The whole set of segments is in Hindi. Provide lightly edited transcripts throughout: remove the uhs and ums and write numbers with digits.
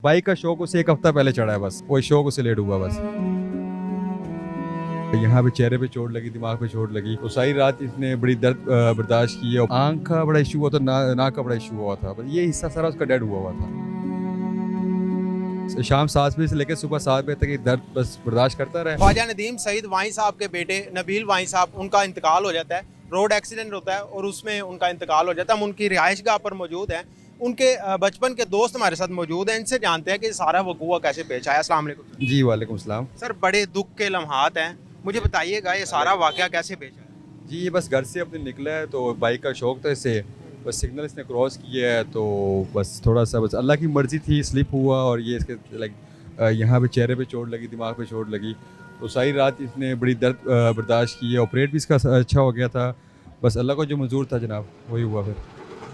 बाइक का शौक उसे एक हफ्ता पहले चढ़ा है, बस वही शौक उसे लेट हुआ बस। यहाँ पे चेहरे पे चोट लगी, दिमाग पे चोट लगी, तो सारी रात इसने बड़ी दर्द बर्दाश्त की है। आंख का बड़ा इशू हुआ था, नाक का बड़ा इशू हुआ था, बस ये हिस्सा सारा उसका डेड हुआ था। शाम 7 बजे से लेकर सुबह 7 बजे तक ये दर्द बस बर्दाश्त करता रहा। ख्वाजा नदीम सईद वाई साहब के बेटे नबील वाई साहब, उनका इंतकाल हो जाता है। रोड एक्सीडेंट होता है और उसमें उनका इंतकाल हो जाता है। हम उनकी रिहाइशगाह पर मौजूद हैं। उनके बचपन के दोस्त हमारे साथ मौजूद हैं। इनसे जानते हैं कि सारा वकूआ कैसे पेश आया। अस्सलाम वालेकुम। जी वालेकुम सलाम। सर, बड़े दुख के लम्हात हैं, मुझे बताइएगा ये सारा वाकया कैसे पेश आया। जी ये बस घर से अपने निकला है, तो बाइक का शौक था इसे, बस सिग्नल इसने क्रॉस किया है, तो बस थोड़ा सा बस अल्लाह की मर्ज़ी थी, स्लिप हुआ और ये इसके लाइक यहाँ पे चेहरे पे चोट लगी, दिमाग पे चोट लगी, तो सारी रात इसने बड़ी दर्द बर्दाश्त की है। ऑपरेट भी इसका अच्छा हो गया था, बस अल्लाह को जो मंजूर था जनाब वही हुआ फिर।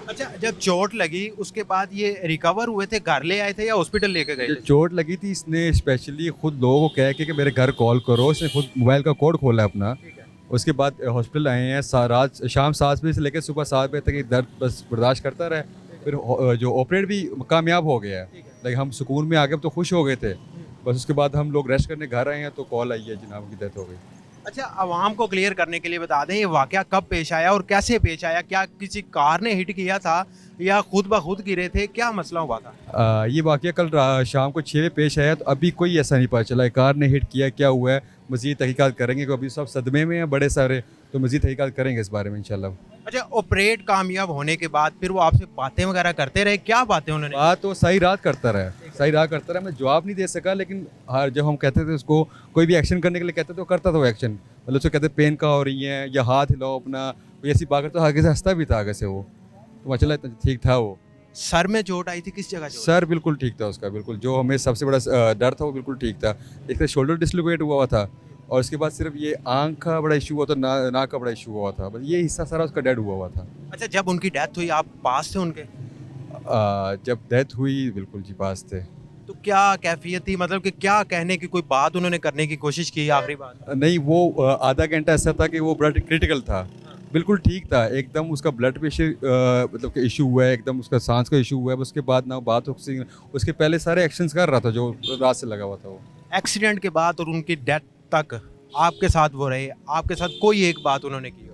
अच्छा, जब चोट लगी उसके बाद ये रिकवर हुए थे, घर ले आए थे या हॉस्पिटल लेके गए जो थे? चोट लगी थी इसने स्पेशली खुद लोगों को कह के कि मेरे घर कॉल करो, इसने खुद मोबाइल का कोड खोला है अपना। ठीक है। उसके बाद हॉस्पिटल आए हैं, रात शाम 7 बजे से लेकर सुबह 7 बजे तक ये दर्द बस बर्दाश्त करता रहा। फिर जो ऑपरेट भी कामयाब हो गया है, ठीक है। लाइक हम सुकून में आ गए, तो खुश हो गए थे। बस उसके बाद हम लोग रेस्ट करने घर आए हैं, तो कॉल आई है जनाब की डेथ हो गई। अच्छा, आवाम को क्लियर करने के लिए बता दें ये वाकया कब पेश आया और कैसे पेश आया। क्या किसी कार ने हिट किया था या खुद ब खुद गिरे थे, क्या मसला हुआ था? ये वाकया कल शाम को 6 बजे पेश आया, तो अभी कोई ऐसा नहीं पता चला कार ने हिट किया क्या हुआ है। मज़ीद तहकीकात करेंगे, क्योंकि अभी सब सदमे में हैं बड़े सारे, तो मज़ीद तहकीकात करेंगे इस बारे में इंशाल्लाह। अच्छा, ऑपरेट कामयाब होने के बाद फिर वो आपसे बातें वगैरह करते रहे, क्या बातें उन्होंने? बात तो सही रात करता रहा, सही रात करता रहा। मैं जवाब नहीं दे सका, लेकिन हर जब हम कहते थे उसको कोई भी एक्शन करने के लिए कहते थे, तो करता था वो एक्शन। मतलब उसको कहते पेन का हो रही है या हाथ हिलाओ अपना, कोई ऐसी बात करता, आगे से हंसता भी था आगे से वो, तो माशाल्लाह ठीक था वो। सर में चोट आई थी, किस जगह चोट? सर बिल्कुल ठीक था उसका, बिल्कुल जो हमें सबसे बड़ा डर था वो बिल्कुल ठीक था। एक तो शोल्डर डिसलोकेट हुआ था, और उसके बाद सिर्फ ये आंख का बड़ा इशू हुआ था, नाक का बड़ा इशू हुआ था, बस ये हिस्सा सारा उसका डेड हुआ था। अच्छा, जब उनकी डेथ हुई आप पास थे उनके? जब डेथ हुई बिल्कुल जी पास थे। तो क्या कैफियत थी, मतलब कि क्या कहने की कोई बात उन्होंने करने की कोशिश की आखिरी बात? नहीं वो आधा घंटा ऐसा था कि वो ब्लड क्रिटिकल था, बिल्कुल ठीक था एकदम। उसका ब्लड प्रेशर मतलब कि इशू हुआ है, एकदम उसका सांस का इशू हुआ है। उसके बाद ना बात उसके पहले सारे एक्शंस कर रहा था जो रात से लगा हुआ था वो। एक्सीडेंट के बाद और उनकी डेथ तक आपके साथ वो रहे, आपके साथ कोई एक बात उन्होंने की हो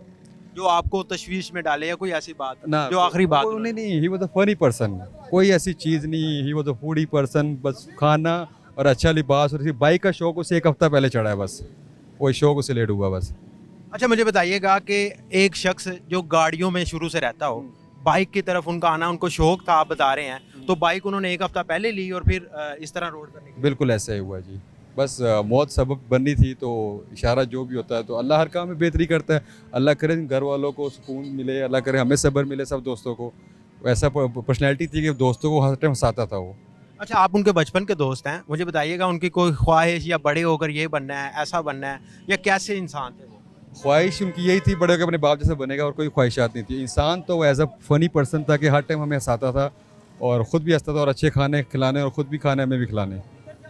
जो आपको तशवीश में डाले, या कोई ऐसी बात ना जो आखिरी बात नहीं नहीं, he was a funny person, कोई ऐसी चीज़ नहीं, he was a foodie person. बस खाना और अच्छा लिबास, और बाइक का शौक उसे एक हफ्ता पहले चढ़ा है, बस वही शौक उसे लेट हुआ बस। अच्छा, मुझे बताइएगा कि एक शख्स जो गाड़ियों में शुरू से रहता हो, बाइक की तरफ उनका आना, उनको शौक था आप बता रहे हैं, तो बाइक उन्होंने एक हफ्ता पहले ली और फिर इस तरह रोड पर निकली? बिल्कुल ऐसा ही हुआ जी। बस मौत सबब बननी थी, तो इशारा जो भी होता है, तो अल्लाह हर काम में बेहतरी करता है। अल्लाह करे घर वालों को सुकून मिले, अल्लाह करे हमें सब्र मिले, सब दोस्तों को। वैसा पर्सनैलिटी थी कि दोस्तों को हर टाइम हंसाता था वो। अच्छा, आप उनके बचपन के दोस्त हैं, मुझे बताइएगा उनकी कोई ख्वाहिश या बड़े होकर ये बनना है, ऐसा बनना है, या कैसे इंसान थे वो? ख्वाहिश उनकी यही थी बड़े होकर अपने बाप जैसा बनेगा, और कोई ख्वाहिशात नहीं थी। इंसान तो वो एज अ फनी पर्सन था कि हर टाइम हमें हंसाता था, और ख़ुद भी हंसता था, और अच्छे खाने खिलाने, और ख़ुद भी खाने हमें भी खिलाने।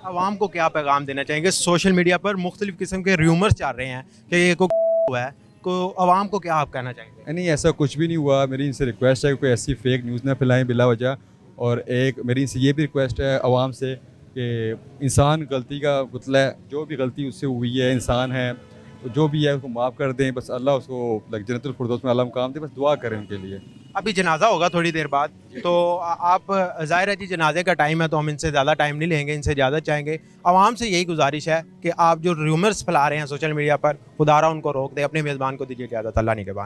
आवाम को क्या पैगाम देना चाहेंगे? सोशल मीडिया पर मुख्तलिफ किस्म के र्यूमर्स चल रहे हैं कि ये को हुआ है, को आवाम को क्या आप कहना चाहेंगे? नहीं ऐसा कुछ भी नहीं हुआ। मेरी इनसे रिक्वेस्ट है कि कोई ऐसी फेक न्यूज़ ना फैलाएं बिला वजह। और एक मेरी इनसे ये भी रिक्वेस्ट है आवाम से कि इंसान गलती का पुतला है, जो भी गलती उससे हुई है, इंसान है, तो जो भी है उसको माफ़ कर दें। बस अल्लाह उसको जन्नतुल फिरदौस में आला मुकाम दे, बस दुआ करें उनके लिए। अभी जनाजा होगा थोड़ी देर बाद, तो आप ज़ाहिर है जी जनाजे का टाइम है, तो हम इनसे ज़्यादा टाइम नहीं लेंगे, इनसे इजाज़त चाहेंगे। आवाम से यही गुजारिश है कि आप जो र्यूमर्स फैला रहे हैं सोशल मीडिया पर, खुदारा उनको रोक दें। अपने मेज़बान को दीजिए इजाज़त। अल्लाह निगहबान।